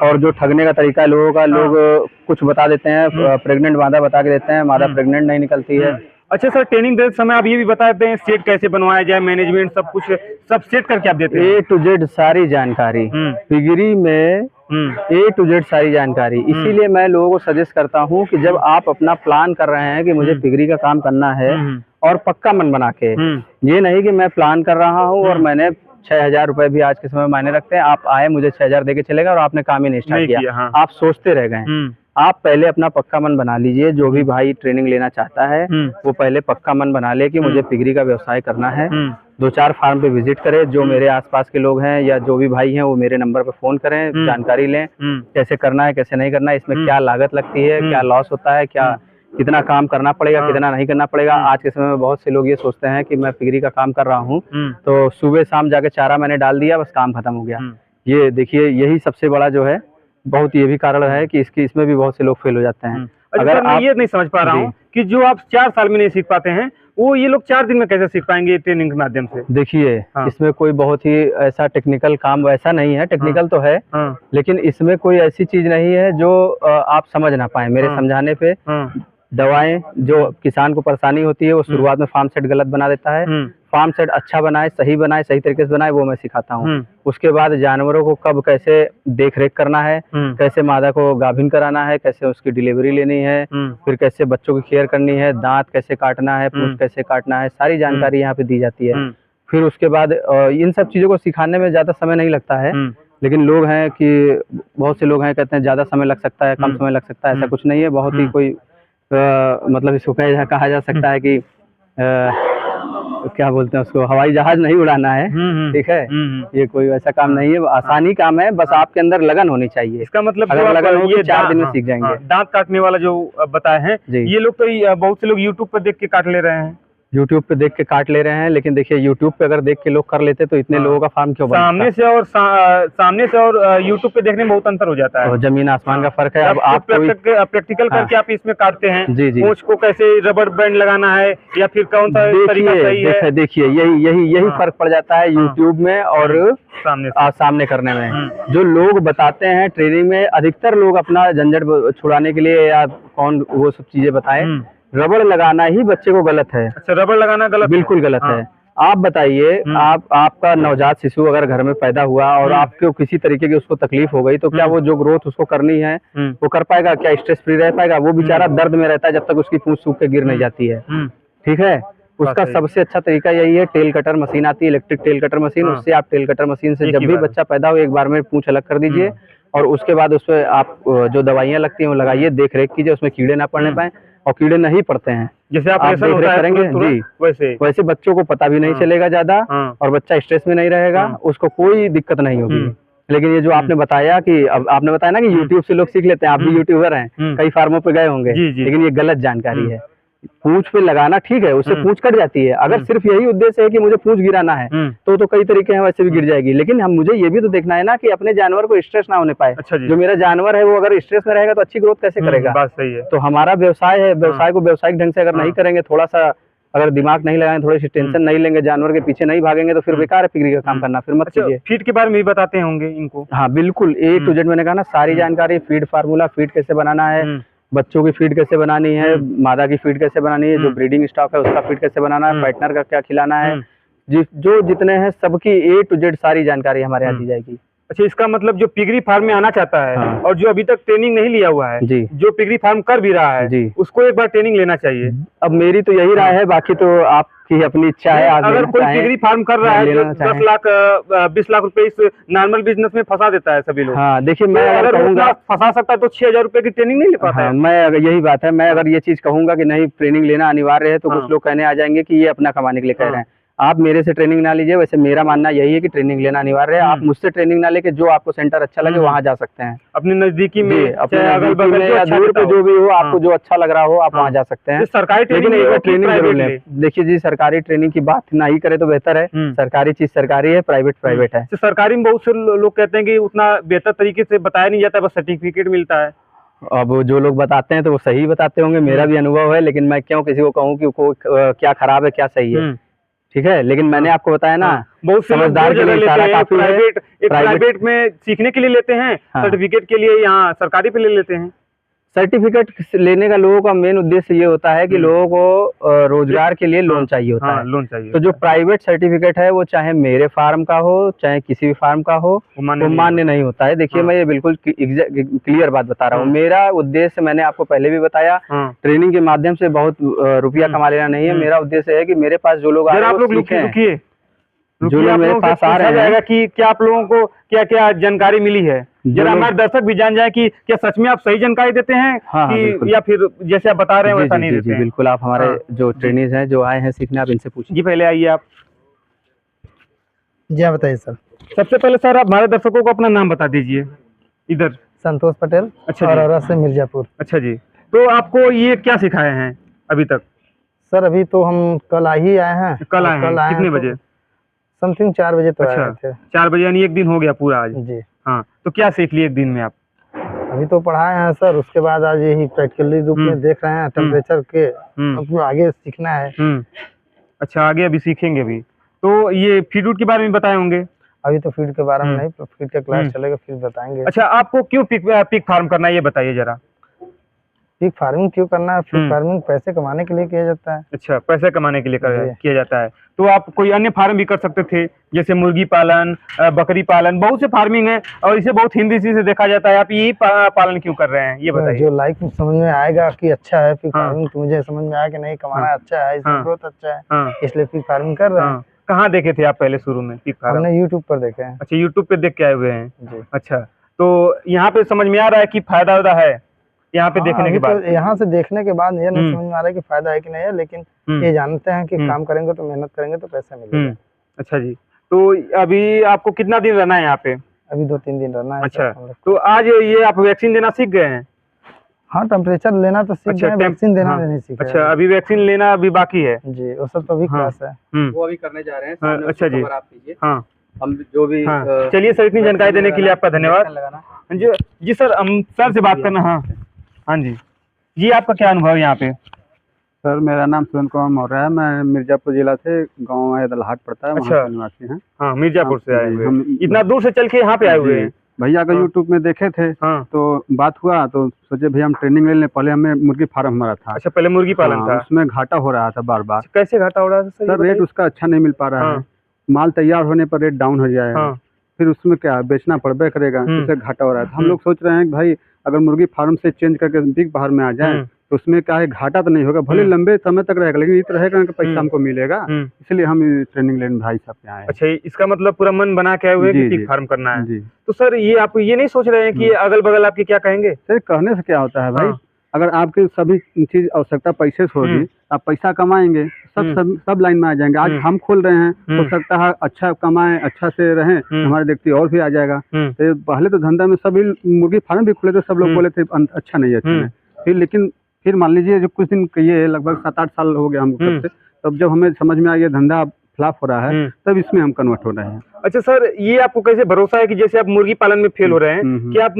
Speaker 2: और जो ठगने का तरीका है लोगों का, लोग कुछ बता देते हैं, प्रेग्नेंट मादा बता के देते हैं, मादा प्रेग्नेंट नहीं निकलती है।
Speaker 1: अच्छा सर, ट्रेनिंग देते समय आप ये भी बता देते हैं सेट कैसे बनवाया जाए, मैनेजमेंट सब कुछ सब सेट करके आप देते हैं?
Speaker 2: A to Z सारी जानकारी पिगरी में, A to Z सारी जानकारी। इसीलिए मैं लोगों को सजेस्ट करता हूँ कि जब आप अपना प्लान कर रहे हैं कि मुझे पिगरी का काम करना है और पक्का मन बना के, ये नहीं कि मैं प्लान कर रहा हूँ और मैंने 6,000 रुपए भी आज के समय में मायने रखते हैं। आप आए, मुझे 6,000 देके चलेगा और आपने काम ही नहीं स्टार्ट किया।
Speaker 1: हाँ।
Speaker 2: आप सोचते रह गए। आप पहले अपना पक्का मन बना लीजिए। जो भी भाई ट्रेनिंग लेना चाहता है वो पहले पक्का मन बना ले कि मुझे पिगरी का व्यवसाय करना है। 2-4 फार्म पे विजिट करें। जो मेरे आसपास के लोग हैं या जो भी भाई हैं वो मेरे नंबर पे फोन करें, जानकारी लें कैसे करना है, कैसे नहीं करना है, इसमें क्या लागत लगती है, क्या लॉस होता है, क्या कितना काम करना पड़ेगा, कितना नहीं करना पड़ेगा। आज के समय में बहुत से लोग ये सोचते हैं कि मैं पिगरी का काम कर रहा हूँ तो सुबह शाम जाके चारा मैंने डाल दिया, बस काम खत्म हो गया। ये देखिए, यही सबसे बड़ा जो है बहुत ये भी कारण है कि इसमें भी बहुत से लोग फेल हो जाते हैं।
Speaker 1: अगर मैं ये नहीं समझ पा रहा हूँ कि जो आप 4 साल में नहीं सीख पाते हैं वो ये लोग 4 दिन में कैसे सीख पाएंगे ट्रेनिंग के माध्यम से?
Speaker 2: देखिए, इसमें कोई बहुत ही ऐसा टेक्निकल काम वैसा नहीं है। टेक्निकल तो है लेकिन इसमें कोई ऐसी चीज नहीं है जो आप समझ ना पाए। मेरे समझाने पे दवाएं जो किसान को परेशानी होती है वो शुरुआत में फार्म सेट गलत बना देता है। फार्म सेट अच्छा बनाए, सही तरीके से बनाए, वो मैं सिखाता हूँ। उसके बाद जानवरों को कब कैसे देख रेख करना है, कैसे मादा को गाभिन कराना है, कैसे उसकी डिलीवरी लेनी है, फिर कैसे बच्चों की केयर करनी है, दांत कैसे काटना है, पूंछ कैसे काटना है, सारी जानकारी यहाँ पे दी जाती है। फिर उसके बाद इन सब चीजों को सिखाने में ज्यादा समय नहीं लगता है। लेकिन लोग हैं कि बहुत से लोग हैं कहते हैं ज्यादा समय लग सकता है, कम समय लग सकता है। ऐसा कुछ नहीं है। बहुत ही कोई मतलब इसको कहा जा सकता है कि क्या बोलते हैं उसको, हवाई जहाज नहीं उड़ाना है। ठीक है, ये कोई वैसा काम नहीं है, आसानी काम है। बस आपके अंदर लगन होनी चाहिए।
Speaker 1: इसका मतलब
Speaker 2: अगर लगन होगी तो 4 दिन में सीख जाएंगे।
Speaker 1: दांत काटने वाला जो बताए हैं, ये लोग तो बहुत से लोग यूट्यूब पर देख के काट ले रहे हैं।
Speaker 2: यूट्यूब पे देख के काट ले रहे हैं, लेकिन देखिए यूट्यूब पे अगर देख के लोग कर लेते तो इतने लोगों का फार्म क्यों बनता?
Speaker 1: सामने से और यूट्यूब पे देखने में बहुत अंतर हो जाता है।
Speaker 2: जमीन आसमान का फर्क है। अब आप
Speaker 1: प्रैक्टिकल करके आप इसमें काटते हैं।
Speaker 2: जी जी,
Speaker 1: पूंछ को कैसे रबर बैंड लगाना है या फिर कौन सा तरीका सही है?
Speaker 2: देखिए, यही फर्क पड़ जाता है यूट्यूब में और सामने करने में। जो लोग बताते हैं ट्रेनिंग में, अधिकतर लोग अपना झंझट छुड़ाने के लिए या कौन वो सब चीजें बताएं, रबड़ लगाना ही बच्चे को गलत है।
Speaker 1: अच्छा, रबड़ लगाना गलत?
Speaker 2: बिल्कुल गलत है। आप बताइए, आपका नवजात शिशु अगर घर में पैदा हुआ और आपको किसी तरीके की उसको तकलीफ हो गई तो क्या वो जो ग्रोथ उसको करनी है वो कर पाएगा? क्या स्ट्रेस फ्री रह पाएगा? वो बेचारा दर्द में रहता है जब तक उसकी पूंछ सूख के गिर नहीं जाती है। ठीक है, उसका सबसे अच्छा तरीका यही है, टेल कटर मशीन आती है, इलेक्ट्रिक टेल कटर मशीन। उससे आप टेल कटर मशीन से जब भी बच्चा पैदा हो एक बार में पूंछ अलग कर दीजिए और उसके बाद उस पर आप जो दवाइयाँ लगती हैं वो लगाइए, देख रेख कीजिए, उसमें कीड़े ना पड़ने पाए। और कीड़े नहीं पड़ते हैं, जैसे आप देख रेख करेंगे जी, वैसे बच्चों को पता भी नहीं चलेगा ज्यादा और बच्चा स्ट्रेस में नहीं रहेगा, उसको कोई दिक्कत नहीं होगी। लेकिन ये जो आपने बताया कि अब आपने बताया ना कि यूट्यूब से लोग सीख लेते हैं, आप भी यूट्यूबर हैं, कई फार्मों पे गए होंगे, लेकिन ये गलत जानकारी है। पूंछ पे लगाना ठीक है, उससे पूंछ कट जाती है। अगर सिर्फ यही उद्देश्य है कि मुझे पूंछ गिराना है तो कई तरीके हैं, वैसे भी गिर जाएगी। लेकिन मुझे ये भी तो देखना है ना कि अपने जानवर को स्ट्रेस ना होने पाए।
Speaker 1: अच्छा,
Speaker 2: जो मेरा जानवर है वो अगर स्ट्रेस में रहेगा तो अच्छी ग्रोथ कैसे करेगा?
Speaker 1: बात सही है।
Speaker 2: तो हमारा व्यवसाय है, व्यवसाय को व्यवसायिक ढंग से अगर नहीं करेंगे, थोड़ा सा अगर दिमाग नहीं लगाएंगे, थोड़ी सी टेंशन नहीं लेंगे, जानवर के पीछे नहीं भागेंगे तो फिर बेकार है पिगरी का काम करना। फिर मत कीजिए।
Speaker 1: फीड के बारे में भी बताते होंगे इनको?
Speaker 2: हाँ बिल्कुल, A to Z मैंने कहा ना, सारी जानकारी, फीड फार्मूला, फीड कैसे बनाना है, बच्चों की फीड कैसे बनानी है, मादा की फीड कैसे बनानी है, जो ब्रीडिंग स्टॉक है उसका फीड कैसे बनाना है, पार्टनर का क्या खिलाना है, जो जितने हैं सबकी A to Z सारी जानकारी हमारे यहाँ दी जाएगी।
Speaker 1: अच्छा, इसका मतलब जो पिगरी फार्म में आना चाहता है और जो अभी तक ट्रेनिंग नहीं लिया हुआ है, जो पिगरी फार्म कर भी रहा है, उसको एक बार ट्रेनिंग लेना चाहिए।
Speaker 2: अब मेरी तो यही राय है, बाकी तो आपकी अपनी इच्छा है।
Speaker 1: अगर कोई पिगरी फार्म कर रहा है जो 10 लाख 20 लाख रुपए इस नॉर्मल बिजनेस में फंसा देता है सभी लोग।
Speaker 2: हाँ देखिए, मैं अगर कहूँगा
Speaker 1: फंसा सकता है तो 6,000 रुपए की ट्रेनिंग नहीं ले पाता है।
Speaker 2: मैं अगर यही बात है, मैं अगर ये चीज कहूंगा कि नहीं ट्रेनिंग लेना अनिवार्य है तो कुछ लोग कहने आ जाएंगे कि ये अपना कमाने के लिए कह रहे हैं। आप मेरे से ट्रेनिंग ना लीजिए, वैसे मेरा मानना यही है कि ट्रेनिंग लेना अनिवार्य है। आप मुझसे ट्रेनिंग ना लेके जो आपको सेंटर अच्छा लगे वहाँ जा सकते हैं,
Speaker 1: अपने नजदीकी में,
Speaker 2: अपने अगल बगल या दूर पे जो भी हो, आपको जो अच्छा लग रहा हो आप वहाँ जा सकते हैं।
Speaker 1: सरकारी ट्रेनिंग
Speaker 2: जरूर लें। देखिए जी, सरकारी ट्रेनिंग की बात ना ही करे तो बेहतर है। सरकारी चीज सरकारी है, प्राइवेट प्राइवेट है।
Speaker 1: सरकारी में बहुत से लोग कहते हैं कि उतना बेहतर तरीके से बताया नहीं जाता, बस सर्टिफिकेट मिलता है।
Speaker 2: अब जो लोग बताते हैं तो वो सही बताते होंगे, मेरा भी अनुभव है, लेकिन मैं क्यों किसी को कहूँ कि क्या खराब है क्या सही है। ठीक है, लेकिन मैंने आपको बताया ना,
Speaker 1: बहुत समझदार के लिए इशारा काफी है। प्राइवेट में सीखने के लिए लेते हैं, सर्टिफिकेट के लिए यहाँ सरकारी पे ले लेते हैं।
Speaker 2: सर्टिफिकेट लेने का लोगों का मेन उद्देश्य ये होता है कि लोगों को रोजगार के लिए लोन चाहिए होता है।
Speaker 1: लोन चाहिए।
Speaker 2: तो जो प्राइवेट सर्टिफिकेट है वो चाहे मेरे फार्म का हो चाहे किसी भी फार्म का हो, वो मान्य नहीं होता है। देखिए, मैं ये बिल्कुल क्लियर बात बता रहा हूँ। मेरा उद्देश्य मैंने आपको पहले भी बताया, ट्रेनिंग के माध्यम से बहुत रुपया कमा लेना नहीं है। मेरा उद्देश्य है कि मेरे पास जो लोग
Speaker 1: आप लोग
Speaker 2: जो लोग मेरे पास आ रहे हैं
Speaker 1: कि क्या आप लोगों को क्या क्या जानकारी मिली है, जरा हमारे दर्शक भी जान जाए कि क्या सच में आप सही जानकारी देते हैं कि या फिर जैसे आप बता रहे हैं वैसा नहीं देते हैं।
Speaker 2: बिल्कुल, आप हमारे जो ट्रेनिंग हैं जो आए हैं सीखने, आप इनसे पूछिए।
Speaker 1: जी पहले आइए आप।
Speaker 3: जी हाँ बताइए सर।
Speaker 1: सबसे पहले सर आप हमारे दर्शकों को अपना नाम बता दीजिए। इधर
Speaker 3: संतोष पटेल।
Speaker 1: अच्छा,
Speaker 3: और से मिर्जापुर।
Speaker 1: अच्छा जी, तो आपको ये क्या सिखाए हैं अभी तक?
Speaker 3: सर अभी तो हम कल ही आए हैं।
Speaker 1: कल आए हैं कितने बजे?
Speaker 3: समथिंग 4 बजे तो
Speaker 1: अच्छा,
Speaker 3: आए थे।
Speaker 1: 4 बजे, यानी एक दिन हो गया पूरा आज?
Speaker 3: जी
Speaker 1: हाँ, तो क्या सीख लिए एक दिन में आप?
Speaker 3: अभी तो पढ़ाए हैं सर, उसके बाद आज यही प्रैक्टिकली रूप में देख रहे हैं टेम्परेचर के, अब आगे सीखना है।
Speaker 1: अच्छा, आगे अभी सीखेंगे भी। तो ये फीड रूट के बारे में बताए होंगे?
Speaker 3: अभी तो फीड के बारे में नहीं, फीड का क्लास चलेगा फिर बताएंगे।
Speaker 1: अच्छा, आपको क्यों पिग फार्म करना है ये बताइए जरा।
Speaker 3: पिग फार्मिंग क्यों करना है? पिग फार्मिंग पैसे कमाने के लिए किया जाता है।
Speaker 1: अच्छा, पैसे कमाने के लिए किया जाता है। तो आप कोई अन्य फार्म भी कर सकते थे, जैसे मुर्गी पालन, बकरी पालन, बहुत से फार्मिंग है और इसे बहुत हिंदी से देखा जाता है। आप यही पालन क्यों कर रहे हैं ये बताइए।
Speaker 3: जो लाइफ में समझ में आएगा कि अच्छा है पिग फार्मिंग, तो मुझे समझ में आया कि नहीं कमाना अच्छा है, इसमें ग्रोथ अच्छा है, इसलिए पिग फार्मिंग कर रहे हैं।
Speaker 1: कहाँ देखे थे आप पहले शुरू में पिग फार्म?
Speaker 3: हमने यूट्यूब पर देखे हैं।
Speaker 1: अच्छा, यूट्यूब पे देख के आए हुए हैं जी। अच्छा, तो यहाँ पे समझ में आ रहा है कि फायदा है यहाँ पे देखने के बाद?
Speaker 3: तो यहाँ से देखने के बाद ये नहीं समझ में आ रहा है कि फायदा है कि नहीं है, लेकिन ये जानते हैं कि काम करेंगे तो मेहनत करेंगे तो पैसा मिलेगा।
Speaker 1: अच्छा जी, तो अभी आपको कितना दिन रहना है यहाँ पे?
Speaker 3: अभी 2-3 दिन रहना है।
Speaker 1: अच्छा, तो आज ये आप वैक्सीन देना सीख गए हैं?
Speaker 3: हाँ, टेम्परेचर लेना तो सीख गए, वैक्सीन देना नहीं सीखा।
Speaker 1: अच्छा, अभी वैक्सीन लेना अभी बाकी है जी,
Speaker 3: वो सब तो अभी क्लास है,
Speaker 2: वो अभी करने जा रहे हैं।
Speaker 1: अच्छा जी, हाँ
Speaker 2: हम जो भी
Speaker 1: चलिए सर, इतनी जानकारी देने के लिए आपका धन्यवाद। जी सर, हम सर से बात करना। हाँ हाँ जी, आपका क्या अनुभव है यहाँ पे?
Speaker 4: सर मेरा नाम सुरेंद्र कुमार मौर्य है, मैं मिर्जापुर जिला से, गांव है दलहाट पड़ता है,
Speaker 1: अच्छा,
Speaker 4: वहाँ के निवासी हैं।
Speaker 1: हाँ, मिर्जापुर से आए हुए हम, इतना दूर से चल के यहाँ पे आए हुए हैं?
Speaker 4: भैया का यूट्यूब में देखे थे तो बात हुआ तो सोचे भैया हम ट्रेनिंग ले लें। पहले हमें मुर्गी फार्म हमारा था।
Speaker 1: अच्छा, पहले मुर्गी पालन था,
Speaker 4: उसमें घाटा हो रहा था बार बार।
Speaker 1: कैसे घाटा हो रहा था
Speaker 4: सर? रेट उसका अच्छा नहीं मिल पा रहा है, माल तैयार होने पर रेट डाउन हो जाएगा, फिर उसमें क्या बेचना पड़बे करेगा, इससे घाटा हो रहा है। हम लोग सोच रहे हैं कि भाई अगर मुर्गी फार्म से चेंज करके पिग फार्म में आ जाए तो उसमें क्या है, घाटा तो नहीं होगा, भले लंबे समय तक रहेगा लेकिन इतना रहेगा कि पैसा हमको मिलेगा, इसलिए हम ट्रेनिंग लेने भाई साहब के आए।
Speaker 1: अच्छा, इसका मतलब पूरा मन बना के आए हुए कि पिग फार्म करना है जी। तो सर ये आप ये नहीं सोच रहे हैं कि अगल बगल आपके क्या कहेंगे?
Speaker 4: सर कहने से क्या होता है भाई, अगर आपकी सभी चीज आवश्यकता पैसे से होगी, आप पैसा कमाएंगे, सब लाइन में आ जाएंगे। आज हम खोल रहे हैं, हो सकता है अच्छा कमाएं, अच्छा से रहें, हमारे देखते और भी आ जाएगा। तो पहले तो धंधा में सभी मुर्गी फार्म भी खुले थे, सब लोग बोले थे अच्छा नहीं है, फिर लेकिन फिर मान लीजिए जो कुछ दिन ये लगभग 7-8 साल हो गया हमको करते, तब जब हमें समझ में आया ये धंधा फ्लॉप हो रहा है, तब इसमें हम कन्वर्ट हो रहे हैं।
Speaker 1: अच्छा सर, ये आपको कैसे भरोसा है कि जैसे आप मुर्गी पालन में फेल हो रहे हैं कि आप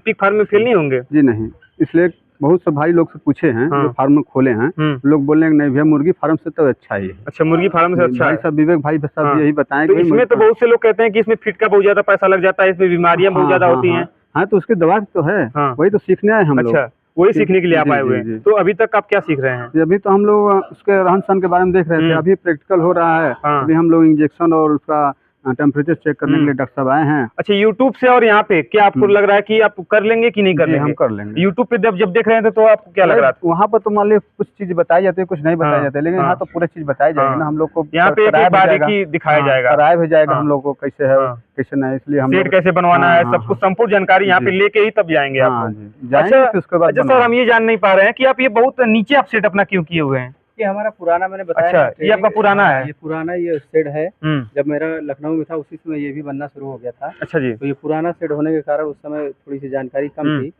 Speaker 1: पिग फार्म में फेल नहीं होंगे?
Speaker 4: जी नहीं, इसलिए बहुत से भाई लोग से पूछे हैं जो फार्म खोले हैं, लोग बोले नहीं भैया मुर्गी फार्म से तो अच्छा ही है।
Speaker 1: अच्छा, मुर्गी फार्म से अच्छा है।
Speaker 4: सब विवेक भाई सब यही बताएं।
Speaker 1: तो इसमें तो बहुत से लोग कहते हैं कि इसमें फीड का बहुत ज्यादा पैसा लग जाता है, इसमें बीमारियां बहुत ज्यादा होती हैं।
Speaker 4: हाँ, तो उसकी दवा तो है, वही तो सीखने आए हम लोग।
Speaker 1: अच्छा, वही सीखने के लिए आप आए हुए हैं। तो अभी तक आप क्या सीख रहे हैं?
Speaker 4: अभी तो हम लोग उसके रहन सहन के बारे में देख रहे थे, अभी प्रैक्टिकल हो रहा है। अभी हम लोग इंजेक्शन और उसका टेम्परेचर चेक करने के लिए डॉक्टर साहब आए हैं।
Speaker 1: अच्छा, यूट्यूब से और यहाँ पे क्या आपको लग रहा है कि आप कर लेंगे कि नहीं कर लेंगे?
Speaker 4: हम कर लेंगे।
Speaker 1: यूट्यूब पे जब देख रहे थे तो आपको क्या लग रहा था?
Speaker 4: वहाँ पर तो मान लीजिए कुछ चीज बताई जाती है, कुछ नहीं बताई जाती है, लेकिन यहाँ तो पूरी चीज बताई जाएगी ना हम लोग को।
Speaker 1: यहाँ पे बारीकी दिखाया जाएगा,
Speaker 4: कराया भी जाएगा हम लोग को कैसे है कैसे नहीं, इसलिए हम
Speaker 1: सेट कैसे बनवाना है, सब कुछ संपूर्ण जानकारी यहाँ पे लेके ही तब जाएंगे आप। अच्छा सर, हम ये जान नहीं पा रहे हैं कि आप ये बहुत नीचे आप सेट अपना क्यों किए हुए हैं?
Speaker 2: ये हमारा पुराना, मैंने बताया।
Speaker 1: अच्छा, ये आपका पुराना है?
Speaker 2: ये पुराना ये शेड है, जब मेरा लखनऊ में था उसी समय ये भी बनना शुरू हो गया था।
Speaker 1: अच्छा जी,
Speaker 2: तो ये पुराना शेड होने के कारण उस समय थोड़ी सी जानकारी कम थी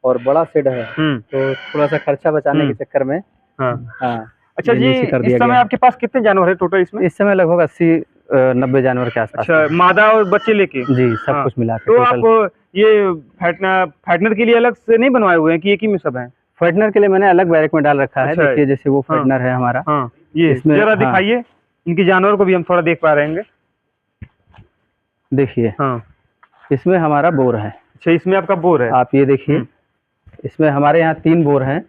Speaker 2: और बड़ा शेड है, तो थोड़ा सा खर्चा बचाने के चक्कर में।
Speaker 1: अच्छा जी, इस समय आपके पास कितने जानवर है टोटल इसमें?
Speaker 2: इस समय लगभग 80-90 जानवर के आसपास।
Speaker 1: अच्छा, मादा और बच्चे लेके?
Speaker 2: जी, सब कुछ मिला के।
Speaker 1: तो आप ये फैटनर के लिए अलग से नहीं बनवाए हुए हैं कि एक ही में सब है?
Speaker 2: फैटनर के लिए मैंने अलग बैरक में डाल रखा है। देखिए जैसे वो फैटनर है हमारा।
Speaker 1: ये जरा दिखाइए, इनके जानवर को भी हम थोड़ा देख पा रहे हैं।
Speaker 2: देखिए, इसमें हमारा बोर है।
Speaker 1: अच्छा, इसमें आपका बोर है?
Speaker 2: आप ये देखिए, इसमें हमारे यहाँ 3 बोर हैं,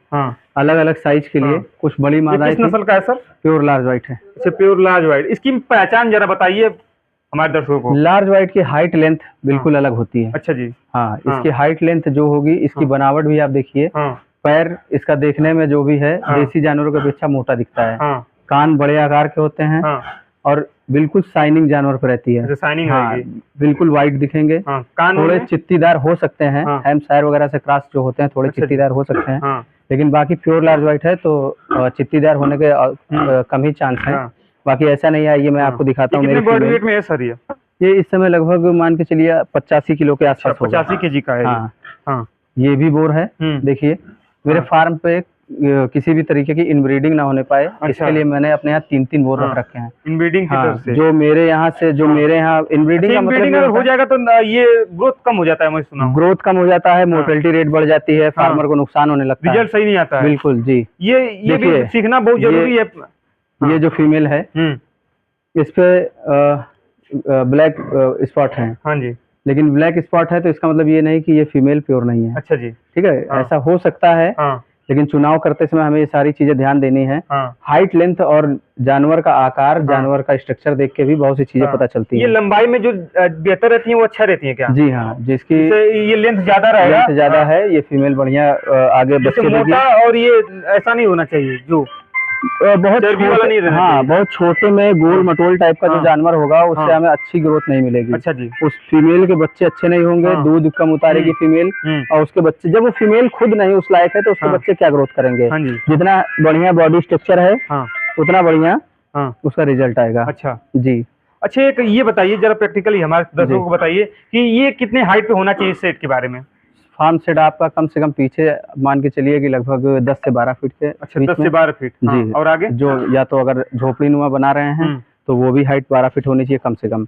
Speaker 2: अलग अलग साइज के लिए। कुछ बड़ी मादा।
Speaker 1: किस नस्ल का है सर?
Speaker 2: प्योर लार्ज व्हाइट है।
Speaker 1: अच्छा, प्योर लार्ज व्हाइट। इसकी पहचान जरा बताइए हमारे दर्शकों को।
Speaker 2: लार्ज व्हाइट की हाइट लेंथ बिल्कुल अलग होती है।
Speaker 1: अच्छा जी,
Speaker 2: हाँ, इसकी हाइट लेंथ जो होगी, इसकी बनावट भी आप देखिए, पैर इसका देखने में जो भी है देसी जानवरों की अपेक्षा मोटा दिखता है। कान बड़े आकार के होते हैं और बिल्कुल शाइनिंग जानवर पर रहती है।
Speaker 1: शाइनिंग
Speaker 2: हाँ, बिल्कुल व्हाइट दिखेंगे।
Speaker 1: कान
Speaker 2: थोड़े चित्तीदार हो सकते हैं, हैम्पशायर वगैरह से क्रॉस जो होते हैं थोड़े चित्तीदार हो सकते हैं, लेकिन बाकी प्योर लार्ज व्हाइट है तो चित्तीदार होने के कम ही चांस है। बाकी ऐसा नहीं है। ये मैं आपको दिखाता हूँ।
Speaker 1: बॉडी वेट में है सर
Speaker 2: ये इस समय लगभग मान के चलिए 85 किलो के आसपास होगा।
Speaker 1: 85 केजी का है।
Speaker 2: हाँ, ये भी बोर है। देखिए मेरे फार्म पे किसी भी तरीके की इनब्रीडिंग ना होने पाए, इसके लिए मैंने अपने यहाँ 3-3 बोर रख रखे हैं
Speaker 1: इनब्रीडिंग की तरफ से।
Speaker 2: जो मेरे यहाँ से मेरे यहाँ इनब्रीडिंग का मतलब
Speaker 1: अगर हो जाएगा तो ये ग्रोथ कम हो जाता है। मैं सुना
Speaker 2: ग्रोथ कम हो जाता है, मोर्टेलिटी रेट बढ़ जाती है, फार्मर को नुकसान होने लगता है,
Speaker 1: रिजल्ट सही नहीं आता है।
Speaker 2: बिल्कुल जी।
Speaker 1: ये भी सीखना बहुत जरूरी है।
Speaker 2: ये जो फीमेल है इस पे ब्लैक स्पॉट है।
Speaker 1: हाँ जी।
Speaker 2: लेकिन ब्लैक स्पॉट है तो इसका मतलब ये नहीं कि ये फीमेल प्योर नहीं है।
Speaker 1: अच्छा जी।
Speaker 2: ठीक है, ऐसा हो सकता है। लेकिन चुनाव करते समय हमें ये सारी चीजें ध्यान देनी है। हाइट, लेंथ और जानवर का आकार, जानवर का स्ट्रक्चर देख के भी बहुत सी चीजें पता चलती है।
Speaker 1: ये लंबाई में जो बेहतर रहती है वो अच्छा रहती है क्या?
Speaker 2: जी हाँ, जिसकी
Speaker 1: ये लेंथ ज्यादा रहेगा,
Speaker 2: लेंथ ज्यादा है, ये फीमेल बढ़िया आगे बच्चे
Speaker 1: मोटा। और ये ऐसा नहीं होना चाहिए जो
Speaker 2: बहुत छोटे, हाँ बहुत छोटे में गोल मटोल टाइप का जो जानवर होगा उससे हमें अच्छी ग्रोथ नहीं मिलेगी।
Speaker 1: अच्छा जी।
Speaker 2: उस फीमेल के बच्चे अच्छे नहीं होंगे, दूध कम उतारेगी फीमेल, और उसके बच्चे, जब वो फीमेल खुद नहीं उस लायक है तो उसके बच्चे क्या ग्रोथ करेंगे। जितना बढ़िया बॉडी स्ट्रक्चर है उतना बढ़िया उसका रिजल्ट आएगा।
Speaker 1: अच्छा
Speaker 2: जी।
Speaker 1: अच्छा, एक ये बताइए जरा प्रैक्टिकली हमारे दर्शकों को बताइए कि ये कितने हाइट पे होना चाहिए सेट के बारे में?
Speaker 2: फार्म सेट आपका कम से कम पीछे मान के चलिए कि लगभग 10 से 12 फीट के।
Speaker 1: अच्छा, 10 से 12 फीट।
Speaker 2: जी।
Speaker 1: और आगे
Speaker 2: जो या तो अगर झोपड़ी नुमा बना रहे हैं तो वो भी हाइट 12 फीट होनी चाहिए कम से कम।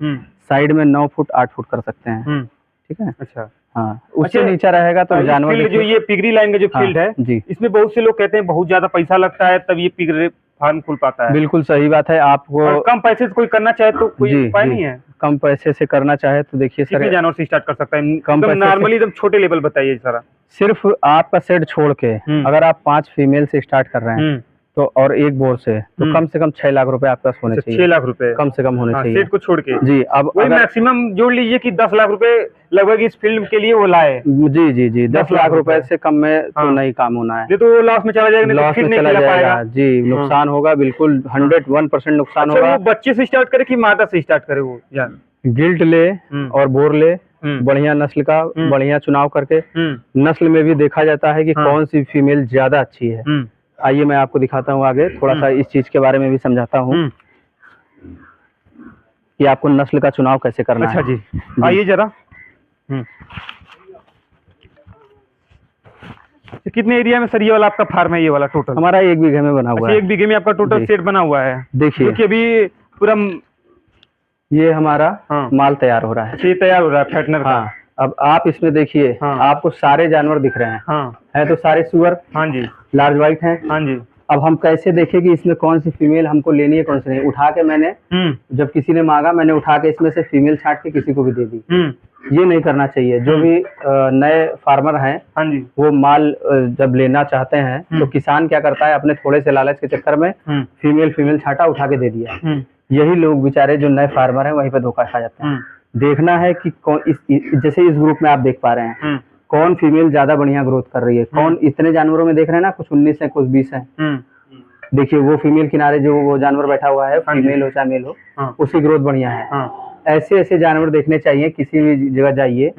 Speaker 2: साइड में 9 फुट 8 फुट कर सकते हैं। ठीक है।
Speaker 1: अच्छा
Speaker 2: हाँ, उससे नीचा रहेगा तो जानवर
Speaker 1: जो ये पिगरी लाइन का जो फील्ड है
Speaker 2: जी,
Speaker 1: इसमें बहुत से लोग कहते हैं बहुत ज्यादा पैसा लगता है तब ये पिगरी फार्म खुल पाता है।
Speaker 2: बिल्कुल सही बात है। आपको
Speaker 1: कम पैसे से कोई करना चाहे तो कोई उपाय नहीं है?
Speaker 2: कम पैसे से करना चाहे तो देखिए सर,
Speaker 1: कितने जानवर से स्टार्ट कर सकता है?
Speaker 2: कम
Speaker 1: नॉर्मली एकदम छोटे लेवल बताइए जरा।
Speaker 2: सिर्फ आपका सेट छोड़ के अगर आप 5 फीमेल से स्टार्ट कर रहे हैं तो और एक बोर से तो कम से कम 6 लाख रुपए आपके पास होने चाहिए।
Speaker 1: 6 लाख रुपए
Speaker 2: कम से कम होने चाहिए
Speaker 1: सेट को छोड़ के।
Speaker 2: जी। अब
Speaker 1: वही मैक्सिमम जोड़ लीजिए कि 10 लाख रुपए लगभग इस फिल्म के लिए वो लाए।
Speaker 2: जी जी जी। 10 लाख रुपए से कम में तो नहीं काम होना है।
Speaker 1: तो लॉस में चला जाएगा,
Speaker 2: लॉस में चला जाएगा जी, नुकसान होगा। बिल्कुल 101% नुकसान होगा।
Speaker 1: बच्चे से स्टार्ट करे कि मादा से स्टार्ट करे? वो
Speaker 2: गिल्ट ले और बोर ले, बढ़िया नस्ल का बढ़िया चुनाव करके। नस्ल में भी देखा जाता है कि कौन सी फीमेल ज्यादा अच्छी है। आइए मैं आपको दिखाता हूँ आगे, थोड़ा सा इस चीज के बारे में भी समझाता हूँ कि आपको नस्ल का चुनाव कैसे करना है।
Speaker 1: अच्छा जी, आइए जरा। कितने एरिया में सर ये वाला आपका फार्म है? ये वाला टोटल
Speaker 2: हमारा 1 बीघे में बना हुआ है।
Speaker 1: 1 बीघे में आपका टोटल सेट बना हुआ है।
Speaker 2: देखिए
Speaker 1: अभी पूरा
Speaker 2: ये हमारा माल तैयार हो रहा है।
Speaker 1: ये तैयार हो रहा है फैटनर का।
Speaker 2: अब आप इसमें देखिए आपको सारे जानवर दिख रहे हैं। है तो सारे सुअर।
Speaker 1: हाँ जी।
Speaker 2: लार्ज व्हाइट हैं।
Speaker 1: हाँ जी।
Speaker 2: अब हम कैसे देखें कि इसमें कौन सी फीमेल हमको लेनी है कौन सी नहीं? उठा के मैंने जब किसी ने मांगा मैंने उठा के इसमें से फीमेल छांट के किसी को भी दे दी। ये नहीं करना चाहिए। जो भी नए फार्मर हैं वो माल जब लेना चाहते हैं तो किसान क्या करता है, अपने थोड़े से लालच के चक्कर में फीमेल छांटा उठा के दे दिया। यही लोग बेचारे जो नए फार्मर हैं वहीं पे धोखा खा जाते हैं। देखना है कि कौन जैसे इस ग्रुप में आप देख पा रहे हैं कौन फीमेल ज्यादा बढ़िया ग्रोथ कर रही है। कौन इतने जानवरों में देख रहे हैं ना, कुछ 19 है कुछ 20 है। देखिए वो फीमेल किनारे जो वो जानवर बैठा हुआ है, फीमेल हो चाहे मेल हो, उसकी ग्रोथ बढ़िया है। ऐसे ऐसे जानवर देखने चाहिए। किसी भी जगह जाइए